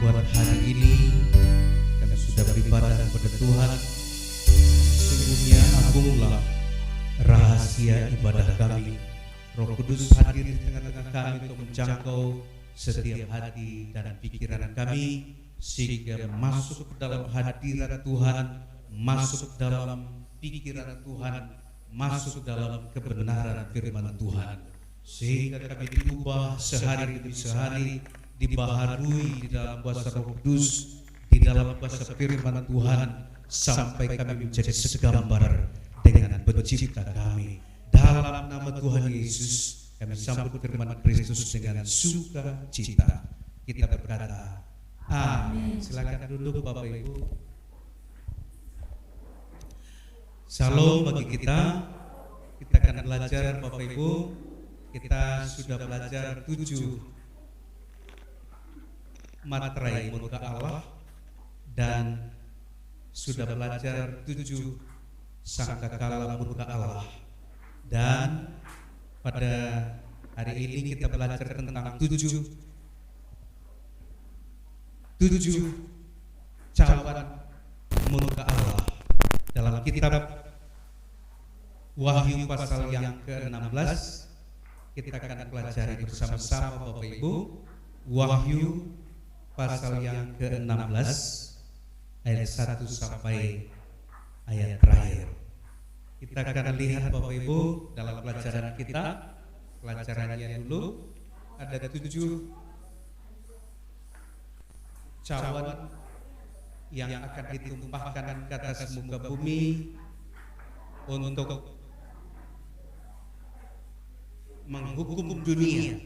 buat hari ini kami sudah beribadah kepada Tuhan. Sungguhnya agunglah rahasia ibadah kami. Roh Kudus hadir di tengah-tengah kami untuk menjangkau setiap hati dan pikiran kami, sehingga masuk dalam hadirat Tuhan, masuk dalam pikiran Tuhan, masuk dalam kebenaran firman Tuhan, sehingga kami diubah sehari demi sehari, dibaharui di dalam kuasa Roh Kudus, di dalam kuasa firman Tuhan, sampai kami menjadi segambar dengan Pencipta kami. Dalam nama Tuhan Yesus kami sambut firman Kristus dengan sukacita. Kita berkata amin. Silakan duduk Bapak Ibu. Salam bagi kita. Kita akan belajar Bapak Ibu. Kita sudah belajar 7 materai murka Allah dan sudah belajar 7 sangkakala murka Allah. Dan pada hari ini kita belajar tentang 7 cawan murka Allah dalam kitab Wahyu pasal yang ke-16. Kita akan pelajari bersama-sama Bapak Ibu. Wahyu pasal yang ke-16 ayat 1 sampai ayat terakhir. Kita akan lihat Bapak Ibu dalam pelajaran kita. Pelajarannya dulu ada 7 cawan yang akan ditumpahkan ke atas muka bumi untuk menghukum dunia,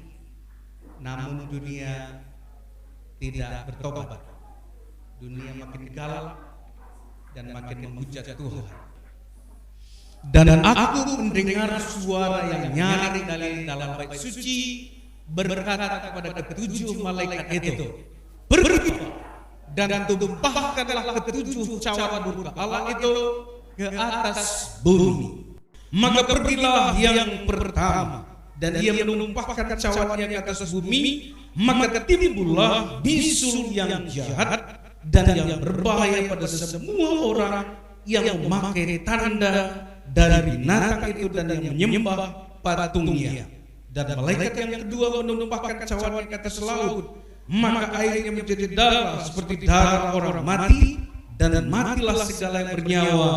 namun dunia tidak bertobat. Dunia makin galak dan makin menghujat Tuhan. Dan aku mendengar suara yang nyaring dari dalam bait suci berkata kepada ketujuh malaikat itu, pergilah dan tumpahkanlah ketujuh cawan murka Allah itu ke atas bumi. Maka pergilah yang pertama, dan ia menumpahkan cawannya ke atas bumi. Maka timbullah bisul yang jahat dan yang berbahaya pada semua orang yang memakai tanda dari binatang itu dan yang menyembah patungnya. Dan malaikat yang kedua menumpahkan cawannya ke atas laut. Maka airnya menjadi darah seperti darah orang mati, dan matilah segala yang bernyawa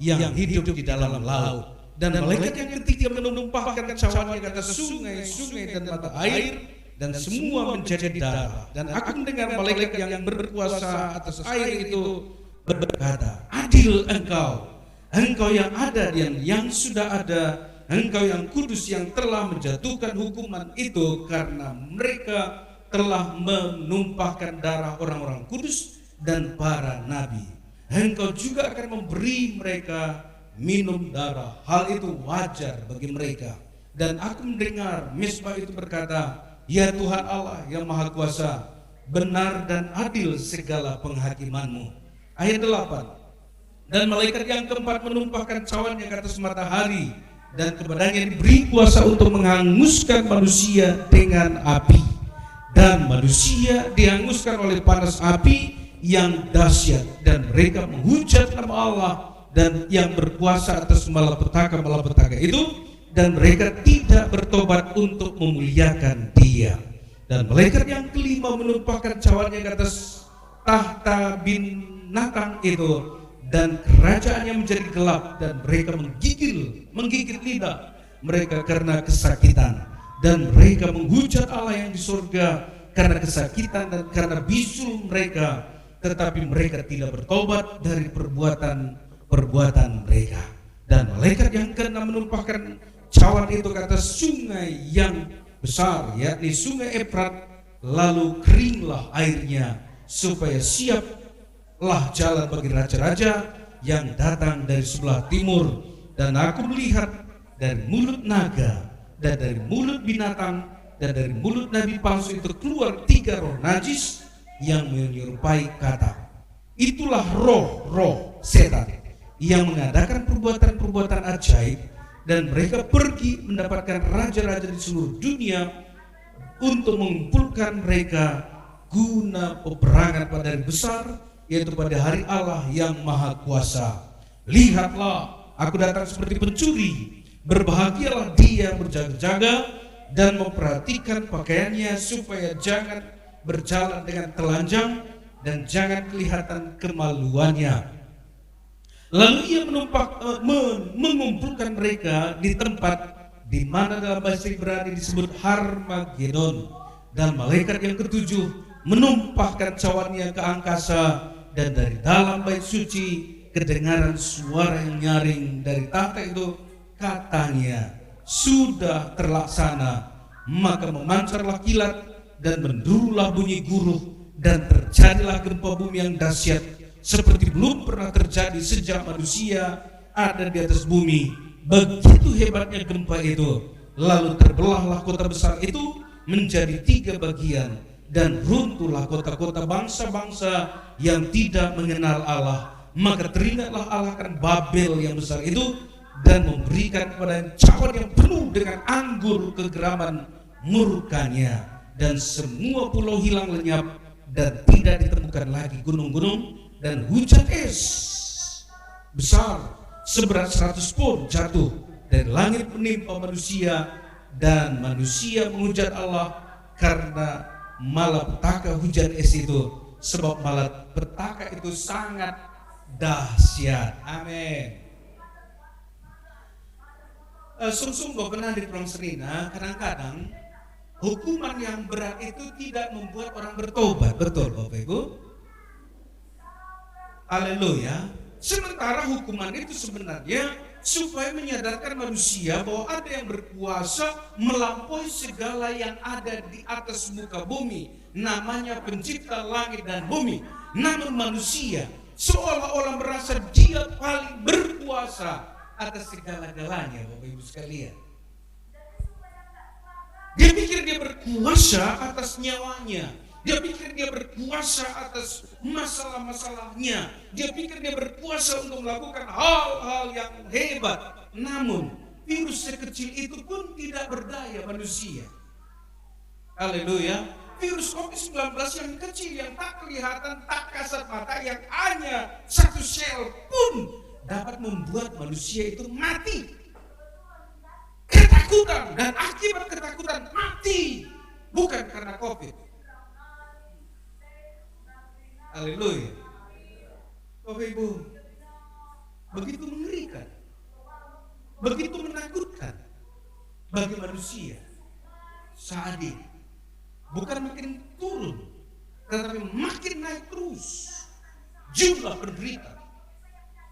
yang hidup di dalam laut. Dan malaikat yang ketiga menumpahkan cawannya ke atas sungai-sungai dan mata air, dan semua menjadi darah. Dan aku mendengar malaikat yang berkuasa atas air itu berkata, adil engkau yang ada dan yang sudah ada, engkau yang kudus yang telah menjatuhkan hukuman itu, karena mereka telah menumpahkan darah orang-orang kudus dan para nabi. Engkau juga akan memberi mereka minum darah. Hal itu wajar bagi mereka. Dan aku mendengar misbah itu berkata, ya Tuhan Allah yang Maha Kuasa, benar dan adil segala penghakimanmu. Ayat 8. Dan malaikat yang keempat menumpahkan cawannya ke atas matahari, dan kepadanya diberi kuasa untuk menghanguskan manusia dengan api. Dan manusia dihanguskan oleh panas api yang dahsyat, dan mereka menghujat nama Allah dan yang berkuasa atas malapetaka itu, dan mereka tidak bertobat untuk memuliakan Dia. Dan malaikat yang kelima menumpahkan cawannya ke atas tahta binatang itu, dan kerajaannya menjadi gelap, dan mereka menggigit lidah mereka karena kesakitan. Dan mereka menghujat Allah yang di surga karena kesakitan dan karena bisul mereka, tetapi mereka tidak bertobat dari perbuatan mereka. Dan malaikat yang keenam menumpahkan cawan itu ke atas sungai yang besar, yakni sungai Efrat, lalu keringlah airnya, supaya siaplah jalan bagi raja-raja yang datang dari sebelah timur. Dan aku melihat dari mulut naga dan dari mulut binatang dan dari mulut nabi palsu itu keluar 3 roh najis yang menyerupai katak. Itulah roh-roh setan yang mengadakan perbuatan-perbuatan ajaib, dan mereka pergi mendapatkan raja-raja di seluruh dunia untuk mengumpulkan mereka guna peperangan pada hari besar, yaitu pada hari Allah yang Maha Kuasa. Lihatlah, aku datang seperti pencuri. Berbahagialah dia yang berjaga-jaga dan memperhatikan pakaiannya, supaya jangan berjalan dengan telanjang dan jangan kelihatan kemaluannya. Lalu ia mengumpulkan mereka di tempat di mana dalam bahasa Ibrani disebut Harmagedon, dan malaikat yang ketujuh menumpahkan cawannya ke angkasa, dan dari dalam bait suci kedengaran suara yang nyaring dari tahta itu, katanya, sudah terlaksana. Maka memancarlah kilat dan menderulah bunyi guruh, dan terjadilah gempa bumi yang dahsyat seperti belum pernah terjadi sejak manusia ada di atas bumi. Begitu hebatnya gempa itu. Lalu terbelahlah kota besar itu menjadi 3 bagian, dan runtuhlah kota-kota bangsa-bangsa yang tidak mengenal Allah. Maka teringatlah Allah akan Babel yang besar itu, dan memberikan kepada cawan yang penuh dengan anggur kegeraman murkanya, dan semua pulau hilang lenyap, dan tidak ditemukan lagi gunung-gunung, dan hujan es besar seberat 100 pon jatuh dari langit menimpa manusia, dan manusia menghujat Allah karena malapetaka hujan es itu, sebab malapetaka itu sangat dahsyat. Amin. Sungguh pernah di Pulau Serina, kadang-kadang hukuman yang berat itu tidak membuat orang bertobat. Betul Bapak Ibu? Haleluya. Sementara hukuman itu sebenarnya supaya menyadarkan manusia bahwa ada yang berkuasa melampaui segala yang ada di atas muka bumi, namanya pencipta langit dan bumi. Namun manusia seolah-olah merasa dia paling berkuasa atas segala-galanya, Bapak Ibu sekalian. Dia pikir dia berkuasa atas nyawanya. Dia pikir dia berkuasa atas masalah-masalahnya. Dia pikir dia berkuasa untuk melakukan hal-hal yang hebat. Namun virus sekecil itu pun tidak berdaya manusia. Haleluya. Virus COVID-19 yang kecil, yang tak kelihatan, tak kasat mata, yang hanya 1 sel pun dapat membuat manusia itu mati. Ketakutan, dan akibat ketakutan mati, bukan karena COVID. Haleluya. Bapak Ibu, begitu mengerikan, begitu menakutkan bagi manusia saat ini. Bukan makin turun, tetapi makin naik terus jumlah penderita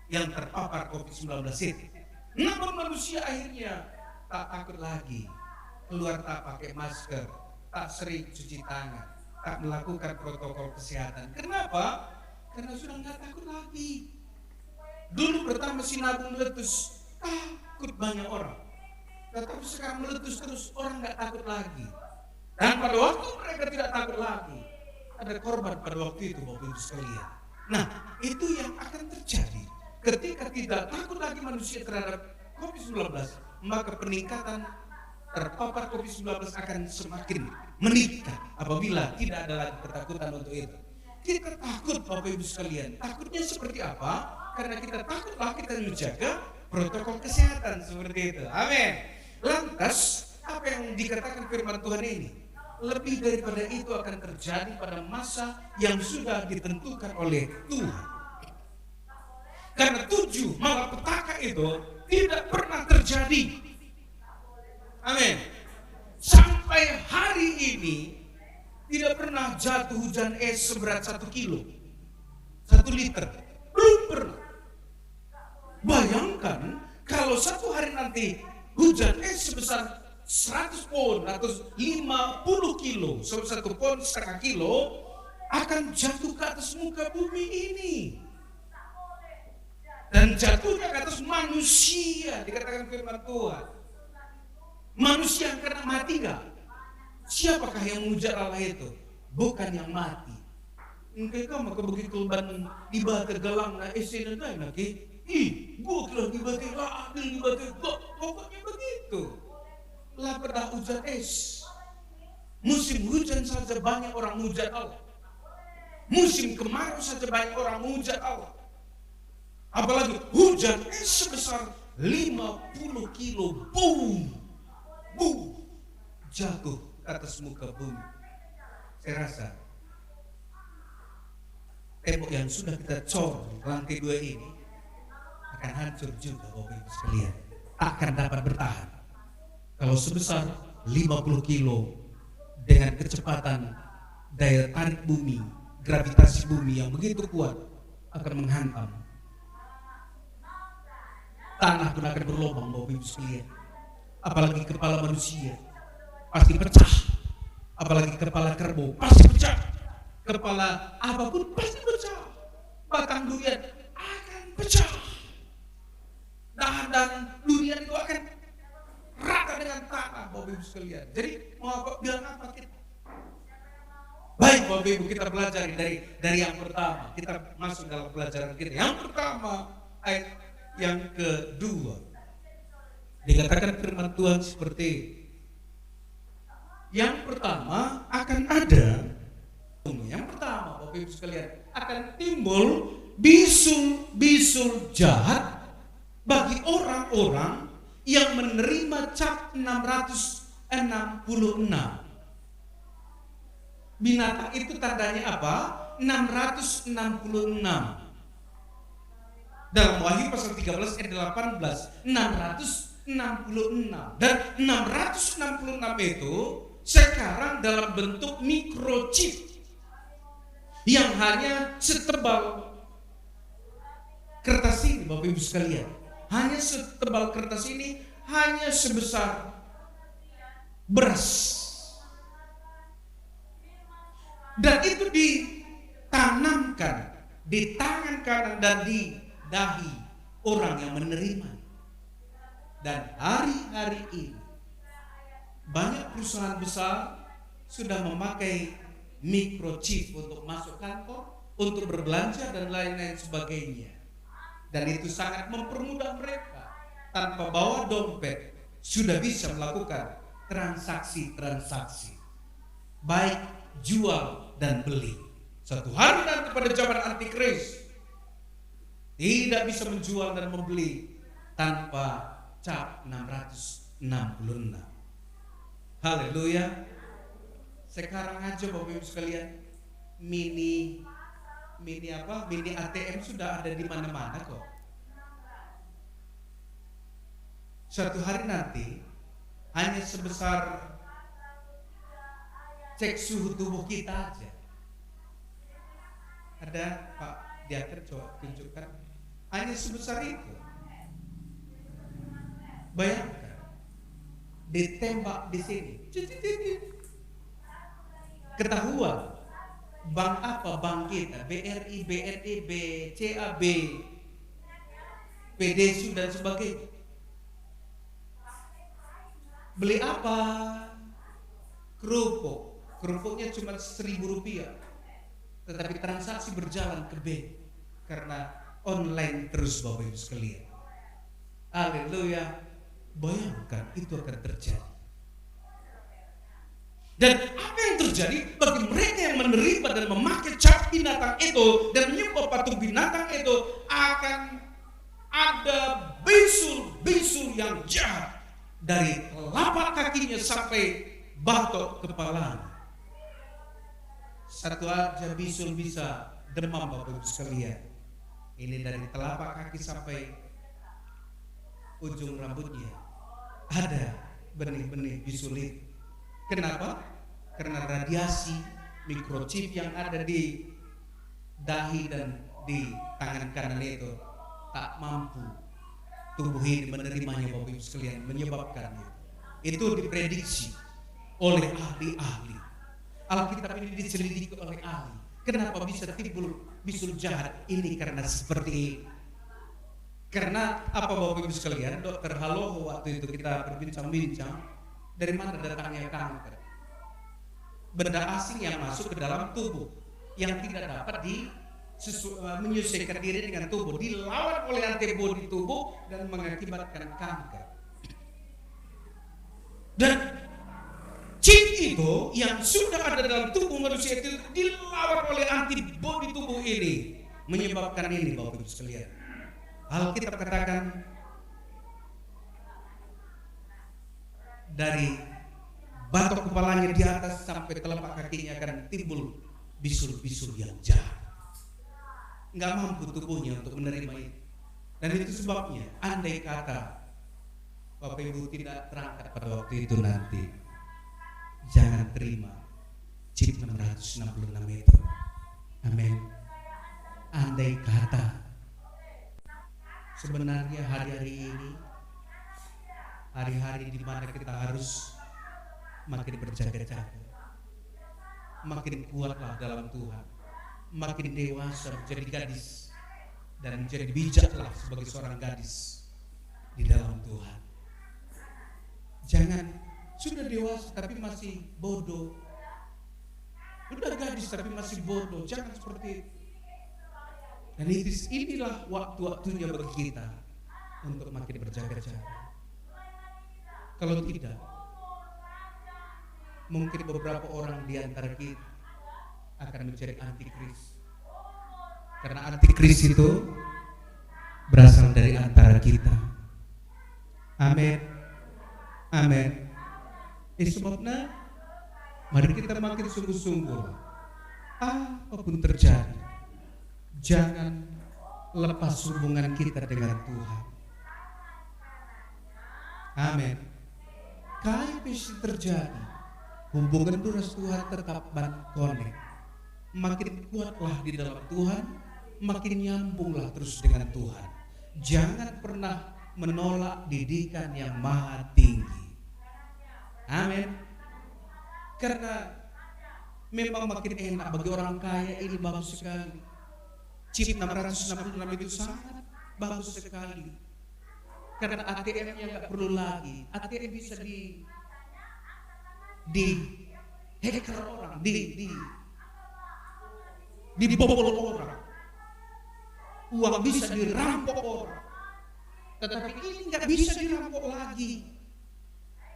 yang terpapar COVID-19 itu. Namun manusia akhirnya tak takut lagi, keluar tak pakai masker, tak sering cuci tangan, tak melakukan protokol kesehatan. Kenapa? Karena sudah nggak takut lagi. Dulu pertama sinabung meletus, takut banyak orang. Tetapi sekarang meletus terus, orang nggak takut lagi. Dan pada waktu mereka tidak takut lagi, ada korban pada waktu itu, Bapak Ibu sekalian. Nah, itu yang akan terjadi ketika tidak takut lagi manusia terhadap COVID-19, maka peningkatan terpapar COVID-19 akan semakin meningkat apabila tidak ada lagi ketakutan untuk itu. Kita takut, Bapak Ibu sekalian. Takutnya seperti apa? Karena kita takutlah kita menjaga protokol kesehatan seperti itu. Amin. Lantas, apa yang dikatakan firman Tuhan ini? Lebih daripada itu akan terjadi pada masa yang sudah ditentukan oleh Tuhan. Karena 7 malapetaka itu tidak pernah terjadi. Amin. Sampai hari ini tidak pernah jatuh hujan es seberat 1 kilo, 1 liter. Belum pernah. Bayangkan kalau satu hari nanti hujan es sebesar 100 pon atau 50 kilo, 1 pon setengah kilo akan jatuh ke atas muka bumi ini. Dan jatuhnya ke atas manusia, dikatakan firman Tuhan. Manusia yang kena mati gak? Siapakah yang mengujar Allah itu? Bukan yang mati. Engkau kamu begitu ban iba tegalang na esen na lagi. Gua kelah dibagi lah, dibagi kok. Pokoknya begitu. Lah pada hujan es. Musim hujan saja banyak orang menghujat Allah. Musim kemarau saja banyak orang menghujat Allah. Apalagi hujan sebesar 50 kilo boom jatuh ke atas muka bumi. Saya rasa tembok yang sudah kita cor lantai 2 ini akan hancur juga, Bapak Ibu sekalian. Akan dapat bertahan kalau sebesar 50 kilo dengan kecepatan daya tarik bumi, gravitasi bumi yang begitu kuat akan menghantam. Tanah pun akan berlubang, Bapak Ibu sekalian. Apalagi kepala manusia pasti pecah. Apalagi kepala kerbau pasti pecah. Kepala apapun pasti pecah. Batang durian akan pecah. Dan durian itu akan rata dengan tanah, Bapak Ibu sekalian. Jadi mau apa bilang apa kita? Baik Bapak Ibu, kita belajar dari yang pertama. Kita masuk dalam pelajaran kita. Yang pertama, ayat yang kedua. Dikatakan firman Tuhan seperti yang pertama akan ada. Yang pertama Bapak Ibu sekalian, akan timbul bisul-bisul jahat bagi orang-orang yang menerima cap 666. Binatang itu tandanya apa? 666. Dalam Wahyu pasal 13 ayat 18, 666. Dan 666 itu sekarang dalam bentuk microchip yang hanya setebal kertas ini, Bapak Ibu sekalian. Hanya setebal kertas ini, hanya sebesar beras. Dan itu ditanamkan di tangan kanan dan di dahi orang yang menerima. Dan hari-hari ini banyak perusahaan besar sudah memakai microchip untuk masuk kantor, untuk berbelanja dan lain-lain sebagainya. Dan itu sangat mempermudah mereka. Tanpa bawa dompet sudah bisa melakukan transaksi-transaksi, baik jual dan beli. Suatu hari nanti pada zaman antikris tidak bisa menjual dan membeli tanpa cap 666. Haleluya. Sekarang aja Bapak Ibu sekalian, mini ATM sudah ada di mana-mana kok. Suatu hari nanti hanya sebesar cek suhu tubuh kita aja. Ada Pak Diaker, coba tunjukkan. Hanya sebesar itu. Bayangkan, ditembak di sini. Ketahuan bank apa bank kita, BRI, BRI, BCAB, PDSU dan sebagainya. Beli apa? Kerupuknya cuma Rp1.000, tetapi transaksi berjalan ke bank karena online terus Bapak Ibu sekalian. Haleluya. Bayangkan itu akan terjadi. Dan apa yang terjadi bagi mereka yang menerima dan memakai cap binatang itu dan menyembah patung binatang itu, akan ada bisul-bisul yang jahat dari telapak kakinya sampai batok kepalanya. Satu aja bisul bisa demam Bapak Ibu sekalian. Ini dari telapak kaki sampai ujung rambutnya ada benih-benih bisul itu. Kenapa? Karena radiasi microchip yang ada di dahi dan di tangan kanan itu tak mampu tubuh ini menerimanya Bapak Ibu sekalian, menyebabkannya. Itu diprediksi oleh ahli-ahli. Alkitab ini diselidiki oleh ahli. Kenapa bisa timbul bisul jahat ini? Karena seperti ini. Karena apa Bapak Ibu sekalian? Dokter Haloho waktu itu kita berbincang-bincang, dari mana datangnya kanker? Benda asing yang masuk ke dalam tubuh yang tidak dapat menyesuaikan diri dengan tubuh, dilawan oleh antibodi tubuh dan mengakibatkan kanker. Dan chip itu yang sudah ada dalam tubuh manusia itu dilawan oleh antibodi tubuh ini, menyebabkan ini, Bapak Ibu sekalian. Alkitab katakan dari batok kepalanya di atas sampai telapak kakinya akan timbul bisul-bisul yang jahat. Nggak mampu tubuhnya untuk menerima itu. Dan itu sebabnya, andai kata Bapak Ibu tidak terangkat pada waktu itu nanti, jangan terima chip 666 itu. Amin. Andai kata sebenarnya hari-hari ini hari-hari di mana kita harus makin berjaga-jaga, makin kuatlah dalam Tuhan, makin dewasa menjadi gadis dan menjadi bijaklah sebagai seorang gadis di dalam Tuhan. Jangan sudah dewasa tapi masih bodoh, udah gadis tapi masih bodoh. Jangan seperti itu. Dan inilah waktu-waktunya bagi kita untuk makin berjaga-jaga. Kalau tidak, mungkin beberapa orang di antara kita akan menjadi antikris. Karena antikris itu berasal dari antara kita. Amin. Amin. Sebabnya mari kita makin sungguh-sungguh. Apapun terjadi, jangan lepas hubungan kita dengan Tuhan. Amin. Kalau bisa terjadi, hubungan dengan Tuhan tetap connect. Makin kuatlah di dalam Tuhan, makin nyambunglah terus dengan Tuhan. Jangan pernah menolak didikan yang maha tinggi. Amin. Karena memang makin enak bagi orang kaya, ini bagus sekali. Chip 666 itu sangat bagus sekali. Karena ATM-nya nggak perlu lagi. ATM bisa hacker orang, dibobol orang. Uang bisa dirampok orang. Tetapi ini nggak bisa dirampok lagi.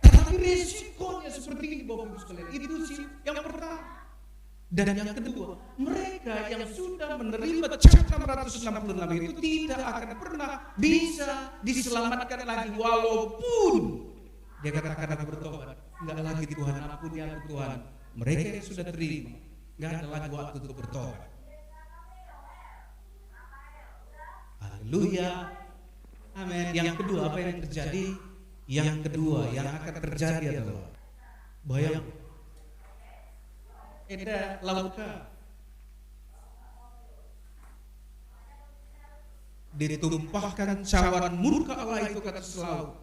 Tetapi resikonya seperti ini, Bapak Ibu sekalian. Itu sih yang pertama. Dan yang kedua, mereka yang sudah menerima cap 666 itu tidak akan pernah bisa diselamatkan lagi, walaupun dia katakan aku bertobat. Enggak lagi Tuhan, ampuni aku Tuhan. Mereka yang sudah terima, enggak ada lagi waktu untuk bertobat. Haleluya. Amin. Yang kedua, apa yang terjadi? Yang kedua yang akan terjadi adalah bayang ada lauka ditumpahkan cawan murka Allah itu ke atas laut,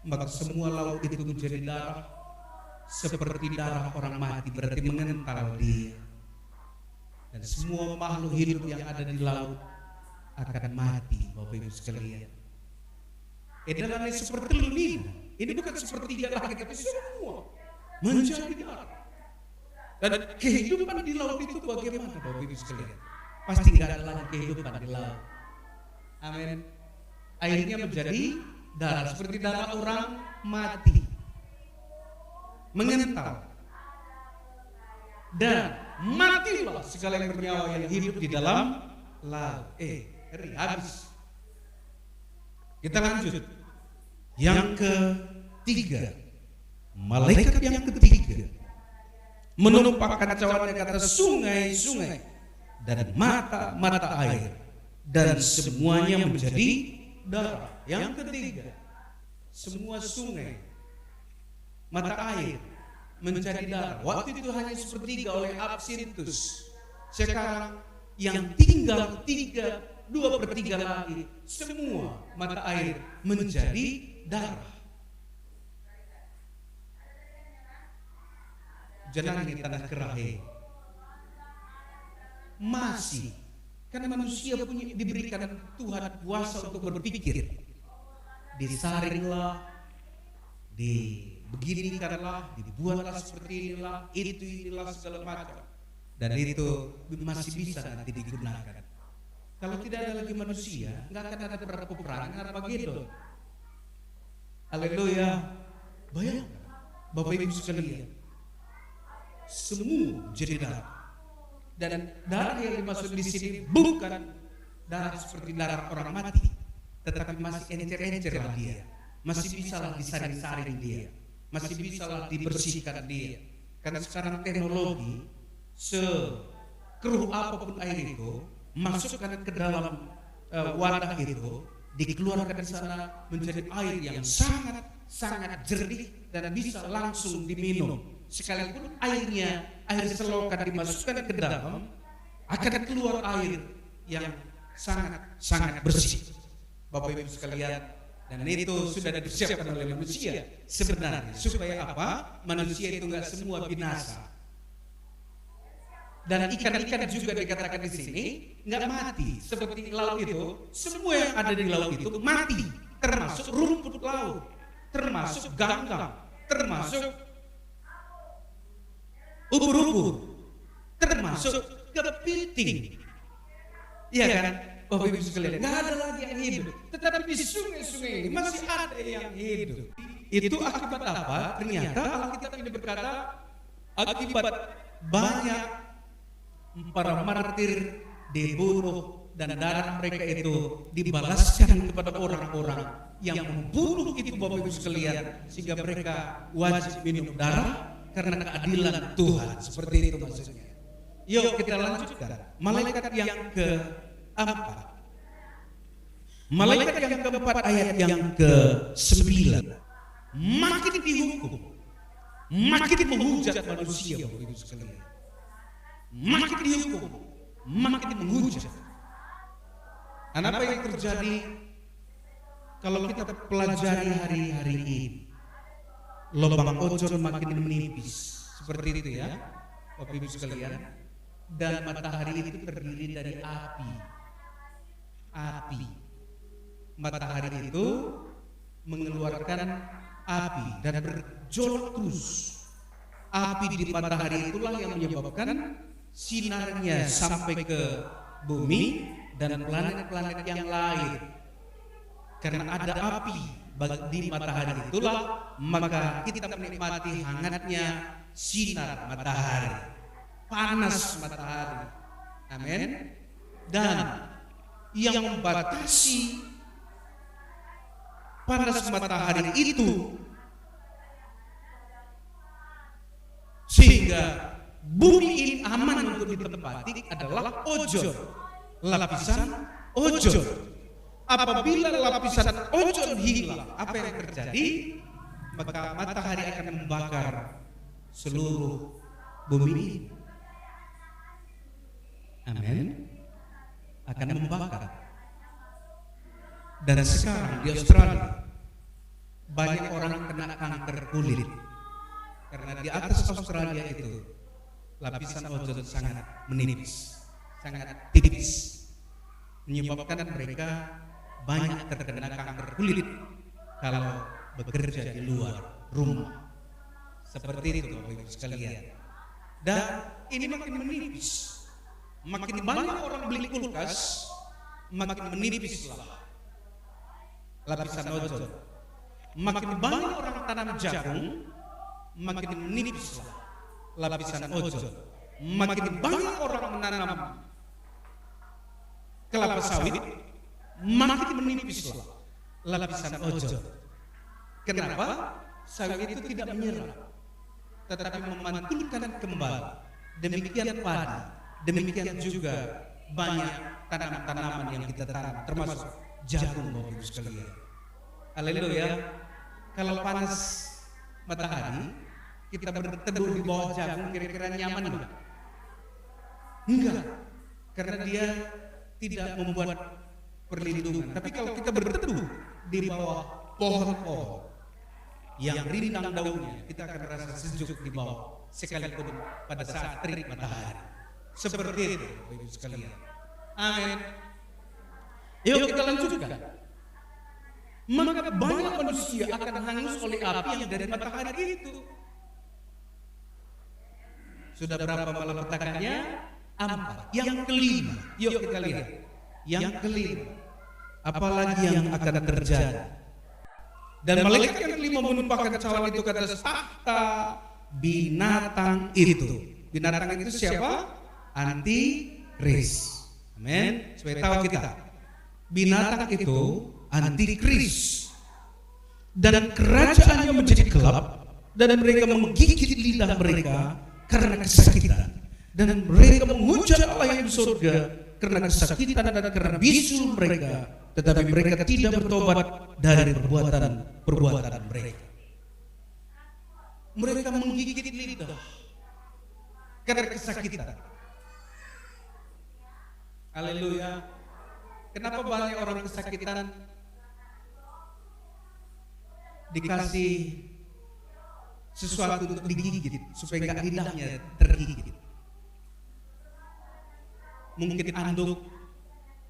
maka semua laut itu menjadi darah seperti darah orang mati, berarti mengental dia, dan semua makhluk hidup yang ada di laut akan mati. Bapak Ibu sekalian, adalah seperti lilin. Ini bukan sepertiga lagi, tapi semua menjadi darah. Dan kehidupan di laut itu bagaimana, Bapak Ibu sekalian? Pasti tidak ada lagi kehidupan di laut. Amin. Airnya menjadi darah seperti darah orang mati, mengental, dan matilah segala yang bernyawa yang hidup di dalam laut. Habis. Kita lanjut. Yang ketiga, malaikat yang ketiga menumpahkan cawannya ke atas sungai-sungai dan mata-mata air, dan semuanya menjadi darah. Yang ketiga, semua sungai, mata air menjadi darah. Waktu itu hanya sepertiga oleh Absintus. Sekarang yang tinggal 2/3 lagi, semua mata air menjadi darah. Jangan ini tanah kerahe. Masih, karena manusia diberikan Tuhan kuasa untuk berpikir. Disaringlah, dibeginikanlah, dibuatlah seperti inilah, inilah segala macam. Dan itu masih bisa nanti digunakan. Kalau tidak ada lagi manusia, nggak akan ada peperangan Armageddon. Haleluya. Bayangkan, Bapak Ibu sekalian, semua jadi darah. Dan darah yang dimaksud di sini bukan darah seperti darah orang mati, tetapi masih encer-encer lah dia, masih bisa lah disaring-saring dia, masih bisa lah dibersihkan dia. Karena sekarang teknologi, sekeruh apapun air itu, masukkan ke dalam wadah itu, dikeluarkan di sana menjadi air yang sangat jernih dan bisa langsung diminum. Sekalipun air selokan dimasukkan ke dalam, akan keluar air yang sangat bersih. Bapak Ibu sekalian, dan itu sudah disiapkan oleh manusia sebenarnya supaya apa? Manusia itu enggak semua binasa. Dan ikan-ikan juga dikatakan di sini enggak mati seperti laut itu. Semua yang ada di laut itu mati, termasuk rumput laut, termasuk ganggang, termasuk ubur-ubur, termasuk kepiting. Iya kan? Bapak Ibu sekalian, nggak ada lagi yang hidup. Tetapi di sungai-sungai ini masih ada yang hidup. Itu akibat apa? Ternyata Alkitab ini berkata akibat banyak para martir dibunuh dan darah mereka itu dibalaskan kepada orang-orang yang membunuh itu, Bapak Ibu sekalian, sehingga mereka wajib minum darah karena keadilan Tuhan. Seperti itu maksudnya. Yuk kita lanjutkan. Malaikat yang keempat. Malaikat yang keempat ayat yang ke-9. Makin dihukum, makin menghujat manusia, Bapak Ibu sekalian. Makin dihukum, makin menghujat. Dan apa yang terjadi kalau kita pelajari hari-hari ini? Lubang ozon makin menipis, seperti itu ya, Bapak Ibu sekalian. Dan matahari itu terdiri dari api. Matahari itu mengeluarkan api dan berjolak terus. Api di matahari itulah yang menyebabkan sinarnya sampai ke bumi dan planet-planet yang lain. Karena ada api di matahari itulah maka kita menikmati hangatnya sinar matahari, panas matahari. Amin. Dan yang membatasi panas matahari itu sehingga bumi ini aman untuk ditempati adalah ozon, lapisan ozon. Apabila lapisan ozon hilang, apa yang terjadi? Maka matahari akan membakar seluruh bumi ini. Amin. Akan membakar. Dan sekarang di Australia banyak orang kena kanker kulit karena di atas Australia itu lapisan ozon sangat menipis, sangat tipis, menyebabkan mereka banyak terkena kanker kulit kalau bekerja di luar rumah. Seperti itu Bapak Ibu sekalian. Dan ini makin menipis. Makin banyak orang beli kulkas, makin menipislah lapisan ozon. Makin banyak orang tanam jagung, makin menipislah lapisan ozon. Makin banyak orang menanam kelapa sawit, makin menipislah lapisan ozon. Kenapa? Sawit itu tidak menyerap, tetapi memantulkan kembali. Demikian padi, demikian juga banyak tanaman-tanaman yang kita tanam, termasuk jagung, Bapak Ibu sekalian. Haleluya. Kalau panas matahari, kita berteduh di bawah jagung, kira-kira nyaman enggak? Enggak, karena dia tidak membuat perlindungan. Tapi kalau kita berteduh di bawah pohon-pohon yang rindang daunnya, kita akan merasa sejuk di bawah, sekalipun pada saat terik matahari. Seperti itu, Bapak Ibu sekalian. Amin. Yuk kita lanjutkan. Maka banyak manusia akan hangus oleh api yang dari matahari itu. Sudah berapa malapetakannya? 4. Yang kelima, yuk kita lihat. Yang kelima, apalagi yang akan terjadi? Dan malaikat yang kelima menumpahkan cawan itu ke atas tahta binatang itu. Binatang itu siapa? Antikris. Amin. Supaya tahu kita. Binatang itu antikris. Dan kerajaannya menjadi gelap, dan mereka menggigit lidah mereka karena kesakitan. Dan mereka menghujat Allah yang di surga karena kesakitan dan karena bisul mereka. Tetapi mereka tidak bertobat dari perbuatan mereka. Mereka menggigit lidah karena kesakitan. Haleluya. Kenapa banyak orang kesakitan? Dikasih sesuatu untuk digigit supaya nggak lidahnya tergigit. Mungkin anduk,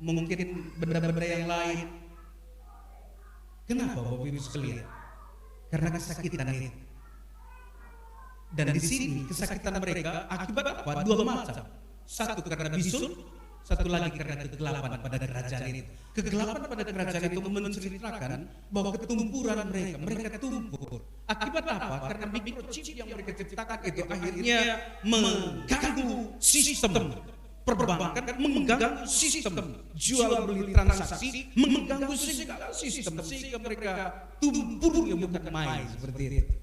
mungkin benda-benda yang lain. Kenapa Bapak Ibu sekalian? Karena kesakitan itu. Dan di sini kesakitan mereka akibat apa? Dua macam. Satu karena bisul, satu lagi karena kegelapan pada kerajaan itu. Kegelapan pada kerajaan itu menceritakan bahwa ketumpuran mereka tumpur. Akibat apa? Karena microchip yang mereka ciptakan itu akhirnya mengganggu sistem perbankan, mengganggu sistem jual beli transaksi, mengganggu segala sistem sehingga mereka tumpur yang bukan main seperti itu.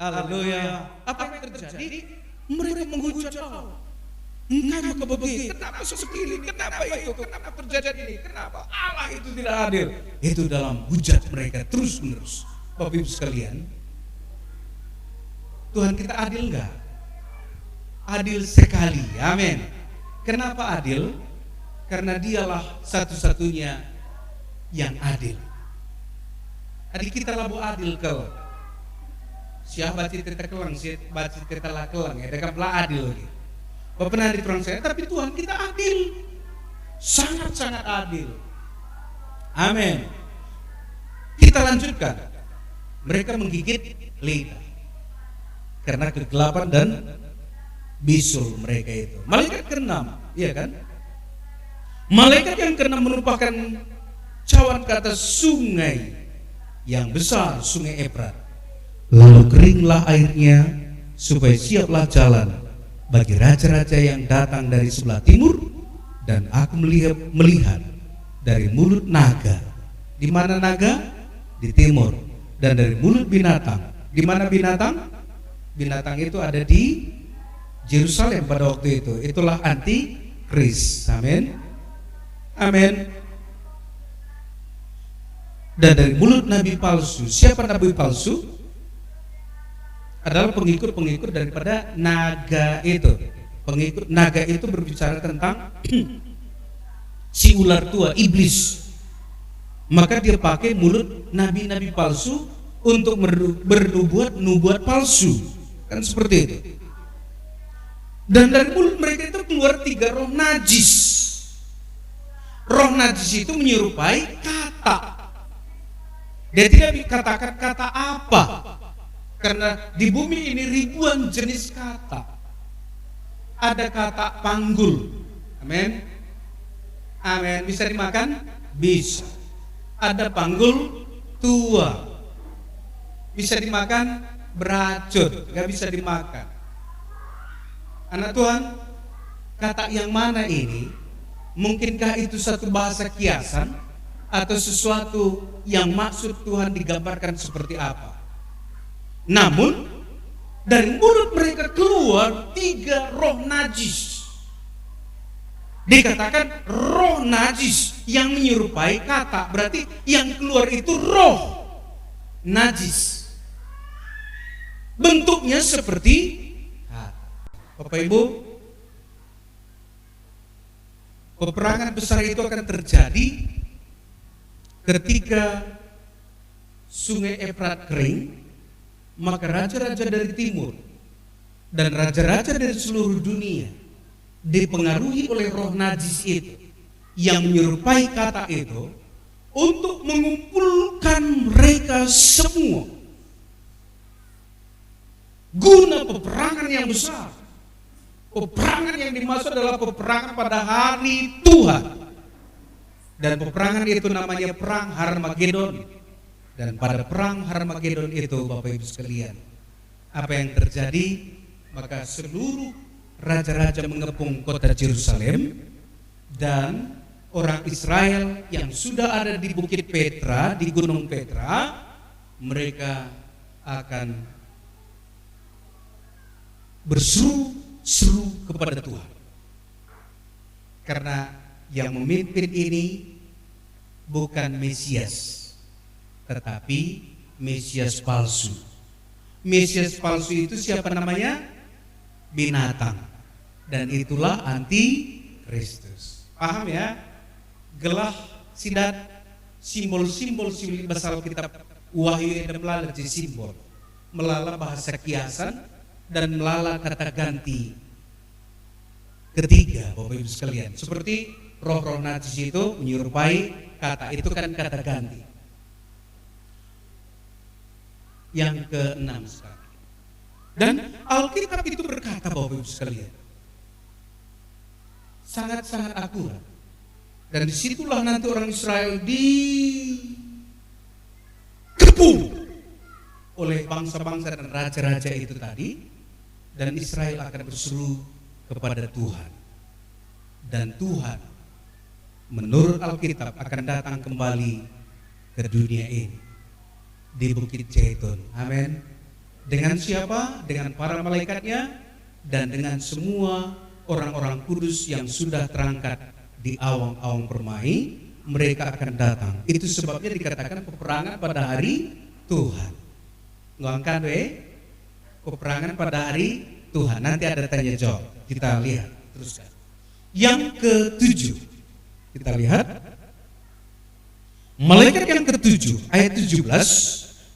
Haleluya. Apa yang terjadi? Mereka menghujat Allah. Engkau begitu, kenapa seperti ini? Kenapa itu? Kenapa terjadi ini? Kenapa Allah itu tidak adil? Itu dalam hujat mereka terus menerus. Bapak Ibu sekalian, Tuhan kita adil enggak? Adil sekali. Amin. Kenapa adil? Karena Dialah satu-satunya yang adil. Adik kita labu adil kau. Siapa cerita kelang, siapa cerita lah kelang, ya, dekat lah adil. Bapak pernah di perang saya, tapi Tuhan kita adil, sangat-sangat adil. Amin. Kita lanjutkan. Mereka menggigit lidah karena kegelapan dan bisul mereka itu. Malaikat ke-6, iya kan? Malaikat yang ke-6 merupakan cawan ke atas sungai yang besar, sungai Efrat. Lalu keringlah airnya supaya siaplah jalan bagi raja-raja yang datang dari sebelah timur. Dan aku melihat dari mulut naga. Di mana naga? Di timur. Dan dari mulut binatang. Di mana binatang? Binatang itu ada di Yerusalem pada waktu itu. Itulah antikris. Amin. Amin. Dan dari mulut nabi palsu. Siapa nabi palsu? Adalah pengikut-pengikut daripada naga itu. Pengikut naga itu berbicara tentang si ular tua, iblis. Maka dia pakai mulut nabi-nabi palsu untuk bernubuat palsu. Kan seperti itu. Dan dari mulut mereka itu keluar 3 roh najis. Roh najis itu menyerupai kata. Dia tidak dikatakan kata apa. Karena di bumi ini ribuan jenis kata. Ada kata panggul. Amin. Amin. Bisa dimakan? Bisa. Ada panggul tua. Bisa dimakan? Beracun. Gak bisa dimakan. Anak Tuhan, kata yang mana ini? Mungkinkah itu satu bahasa kiasan atau sesuatu yang maksud Tuhan digambarkan seperti apa? Namun dari mulut mereka keluar 3 roh najis. Dikatakan roh najis yang menyerupai kata. Berarti yang keluar itu roh najis. Bentuknya seperti kata. Bapak Ibu, peperangan besar itu akan terjadi ketika sungai Efrat kering. Maka raja-raja dari timur dan raja-raja dari seluruh dunia dipengaruhi oleh roh najis itu yang menyerupai kata itu untuk mengumpulkan mereka semua guna peperangan yang besar. Peperangan yang dimaksud adalah peperangan pada hari Tuhan. Dan peperangan itu namanya perang Harmagedon. Dan pada perang Harmagedon itu Bapak Ibu sekalian, apa yang terjadi? Maka seluruh raja-raja mengepung kota Yerusalem, dan orang Israel yang sudah ada di Bukit Petra, di Gunung Petra, mereka akan berseru-seru kepada Tuhan. Karena yang memimpin ini bukan Mesias, tetapi Mesias palsu. Mesias palsu itu siapa namanya? Binatang. Dan itulah anti Kristus. Paham ya? Gelah sidat simbol-simbol bahasa Alkitab Wahyu dan melala di simbol, melala bahasa kiasan, dan melala kata ganti ketiga, Bapak Ibu sekalian. Seperti roh-roh najis itu menyerupai kata, itu kan kata ganti. Yang keenam sekarang. Dan Alkitab itu berkata, Bapak Ibu sekalian, sangat-sangat akurat. Dan disitulah nanti orang Israel dikepung oleh bangsa-bangsa dan raja-raja itu tadi, dan Israel akan berseru kepada Tuhan. Dan Tuhan menurut Alkitab akan datang kembali ke dunia ini di Bukit Zaitun. Amin. Dengan siapa? Dengan para malaikatnya dan dengan semua orang-orang kudus yang sudah terangkat di awang-awang permai. Mereka akan datang. Itu sebabnya dikatakan peperangan pada hari Tuhan. Ngangkan peperangan pada hari Tuhan. Nanti ada tanya jawab. Kita lihat teruskan. Yang ketujuh, kita lihat malaikat yang ketujuh ayat 17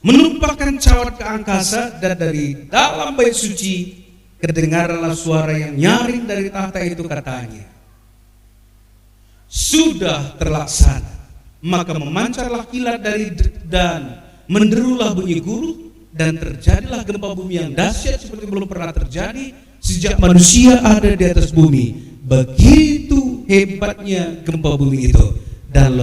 menumpahkan cawat ke angkasa, dan dari dalam bait suci kedengaranlah suara yang nyaring dari tahta itu, katanya, sudah terlaksana. Maka memancarlah kilat dan menderulah bunyi guru, dan terjadilah gempa bumi yang dahsyat seperti belum pernah terjadi sejak manusia ada di atas bumi. Begitu hebatnya gempa bumi itu. Dan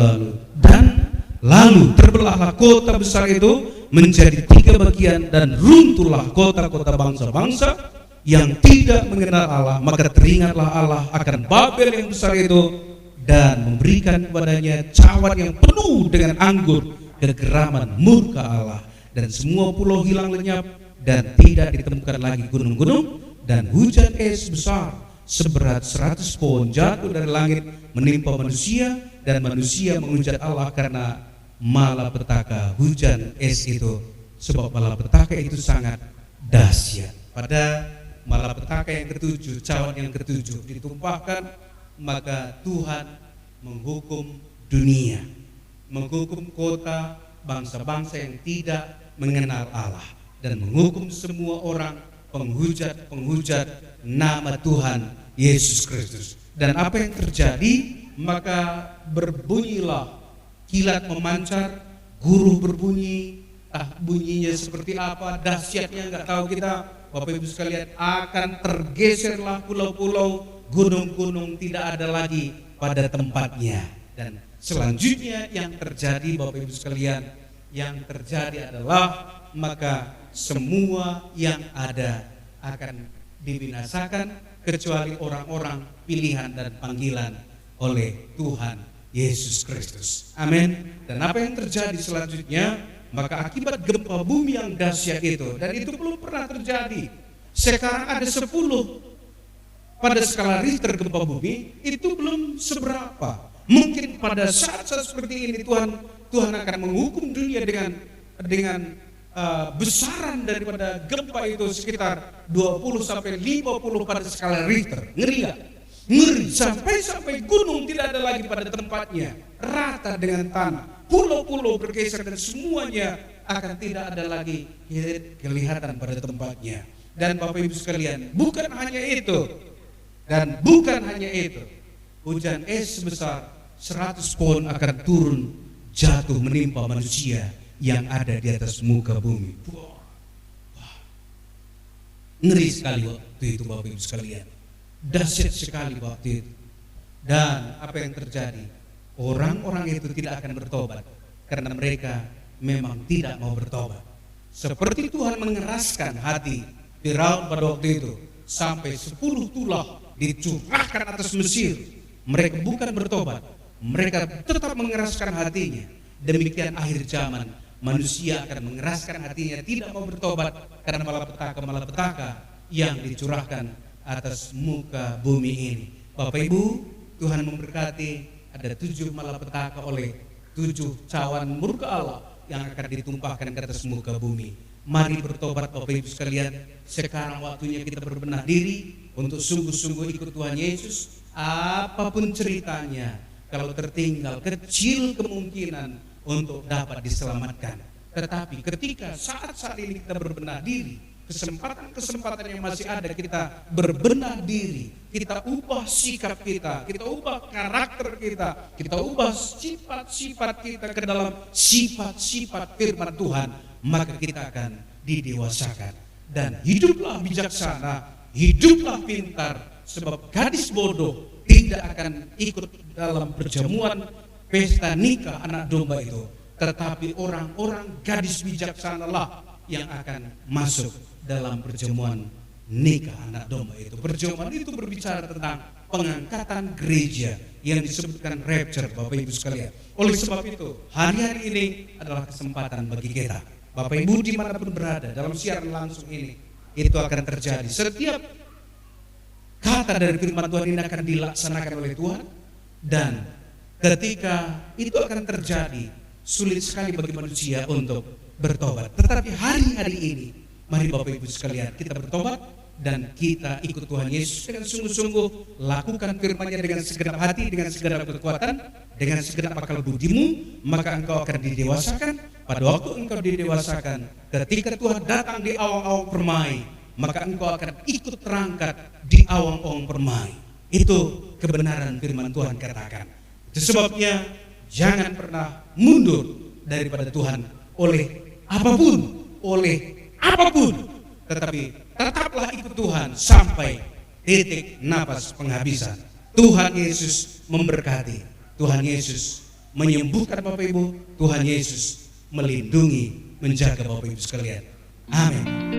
lalu terbelahlah kota besar itu menjadi 3 bagian, dan runtuhlah kota-kota bangsa-bangsa yang tidak mengenal Allah. Maka teringatlah Allah akan Babel yang besar itu, dan memberikan kepadanya cawat yang penuh dengan anggur, kegeraman murka Allah. Dan semua pulau hilang lenyap, dan tidak ditemukan lagi gunung-gunung, dan hujan es besar seberat 100 pohon jatuh dari langit menimpa manusia, dan manusia menghujat Allah karena malapetaka hujan es itu, sebab malapetaka itu sangat dahsyat. Pada malapetaka yang ketujuh, cawat yang ketujuh ditumpahkan, maka Tuhan menghukum dunia, menghukum kota bangsa-bangsa yang tidak mengenal Allah, dan menghukum semua orang penghujat nama Tuhan Yesus Kristus. Dan apa yang terjadi? Maka berbunyilah kilat memancar, guru berbunyi, bunyinya seperti apa, dahsyatnya nggak tahu kita. Bapak Ibu sekalian, akan tergeserlah pulau-pulau, gunung-gunung tidak ada lagi pada tempatnya. Dan selanjutnya yang terjadi, Bapak Ibu sekalian, yang terjadi adalah maka semua yang ada akan dibinasakan kecuali orang-orang pilihan dan panggilan oleh Tuhan Yesus Kristus. Amin. Dan apa yang terjadi selanjutnya? Maka akibat gempa bumi yang dahsyat itu, dan itu belum pernah terjadi. Sekarang ada 10 pada skala Richter gempa bumi, itu belum seberapa. Mungkin pada saat-saat seperti ini Tuhan akan menghukum dunia dengan besaran daripada gempa itu sekitar 20 sampai 50 pada skala Richter. Ngeri gak? Ngeri, sampai gunung tidak ada lagi pada tempatnya, rata dengan tanah, pulau-pulau bergeser, dan semuanya akan tidak ada lagi kelihatan pada tempatnya. Dan Bapak Ibu sekalian, bukan hanya itu, hujan es sebesar 100 pohon akan turun jatuh menimpa manusia yang ada di atas muka bumi. Wah. Ngeri sekali waktu itu, Bapak Ibu sekalian. Dahsyat sekali waktu itu. Dan apa yang terjadi? Orang-orang itu tidak akan bertobat karena mereka memang tidak mau bertobat. Seperti Tuhan mengeraskan hati Firaun pada waktu itu, sampai 10 tulah dicurahkan atas Mesir. Mereka bukan bertobat, mereka tetap mengeraskan hatinya. Demikian akhir zaman, manusia akan mengeraskan hatinya, tidak mau bertobat karena malapetaka yang dicurahkan atas muka bumi ini. Bapak Ibu, Tuhan memberkati. Ada 7 malapetaka oleh 7 cawan murka Allah yang akan ditumpahkan ke atas muka bumi. Mari bertobat Bapak Ibu sekalian. Sekarang waktunya kita berbenah diri untuk sungguh-sungguh ikut Tuhan Yesus. Apapun ceritanya, kalau tertinggal, kecil kemungkinan untuk dapat diselamatkan. Tetapi ketika saat-saat ini kita berbenah diri, kesempatan-kesempatan yang masih ada, kita berbenah diri, kita ubah sikap kita ubah karakter kita ubah sifat-sifat kita ke dalam sifat-sifat firman Tuhan, maka kita akan didewasakan. Dan hiduplah bijaksana, hiduplah pintar, sebab gadis bodoh tidak akan ikut dalam perjamuan pesta nikah anak domba itu, tetapi orang-orang gadis bijaksanalah yang akan masuk dalam perjamuan nikah anak domba itu. Perjamuan itu berbicara tentang pengangkatan gereja yang disebutkan rapture, Bapak Ibu sekalian. Oleh sebab itu, hari-hari ini adalah kesempatan bagi kita, Bapak Ibu dimanapun berada, dalam siaran langsung ini, itu akan terjadi. Setiap kata dari firman Tuhan ini akan dilaksanakan oleh Tuhan, dan ketika itu akan terjadi, sulit sekali bagi manusia untuk bertobat. Tetapi hari-hari ini, mari Bapak Ibu sekalian, kita bertobat dan kita ikut Tuhan Yesus dengan sungguh-sungguh. Lakukan firman-Nya dengan segenap hati, dengan segenap kekuatan, dengan segenap akal budimu, maka engkau akan didewasakan. Pada waktu engkau didewasakan, ketika Tuhan datang di awang-awang permai, maka engkau akan ikut terangkat di awang-awang permai. Itu kebenaran firman Tuhan katakan. Itu sebabnya jangan pernah mundur daripada Tuhan oleh apapun, tetapi tetaplah ikut Tuhan sampai titik napas penghabisan. Tuhan Yesus memberkati, Tuhan Yesus menyembuhkan Bapak Ibu, Tuhan Yesus melindungi, menjaga Bapak Ibu sekalian. Amin.